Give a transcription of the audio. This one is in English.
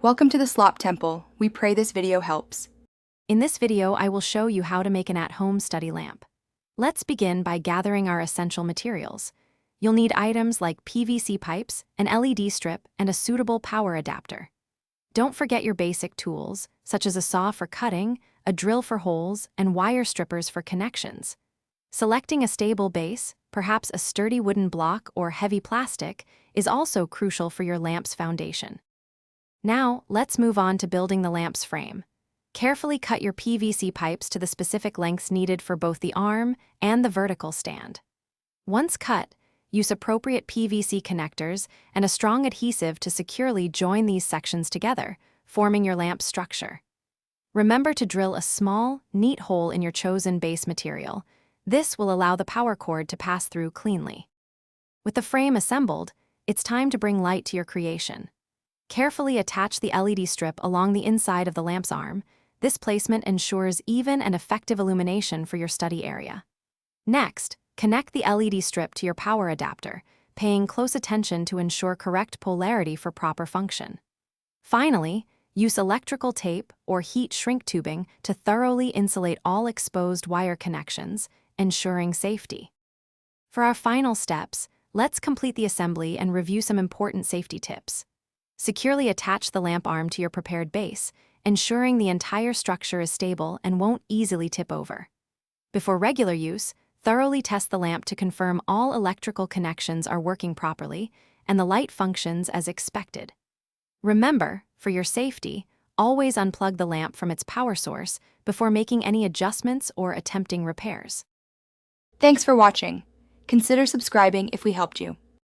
Welcome to the Slop Temple. We pray this video helps. In this video, I will show you how to make an at-home study lamp. Let's begin by gathering our essential materials. You'll need items like PVC pipes, an LED strip, and a suitable power adapter. Don't forget your basic tools, such as a saw for cutting, a drill for holes, and wire strippers for connections. Selecting a stable base, perhaps a sturdy wooden block or heavy plastic, is also crucial for your lamp's foundation. Now, let's move on to building the lamp's frame. Carefully cut your PVC pipes to the specific lengths needed for both the arm and the vertical stand. Once cut, use appropriate PVC connectors and a strong adhesive to securely join these sections together, forming your lamp's structure. Remember to drill a small, neat hole in your chosen base material. This will allow the power cord to pass through cleanly. With the frame assembled, it's time to bring light to your creation. Carefully attach the LED strip along the inside of the lamp's arm. This placement ensures even and effective illumination for your study area. Next, connect the LED strip to your power adapter, paying close attention to ensure correct polarity for proper function. Finally, use electrical tape or heat shrink tubing to thoroughly insulate all exposed wire connections, ensuring safety. For our final steps, let's complete the assembly and review some important safety tips. Securely attach the lamp arm to your prepared base, ensuring the entire structure is stable and won't easily tip over. Before regular use, thoroughly test the lamp to confirm all electrical connections are working properly and the light functions as expected. Remember, for your safety, always unplug the lamp from its power source before making any adjustments or attempting repairs. Thanks for watching. Consider subscribing if we helped you.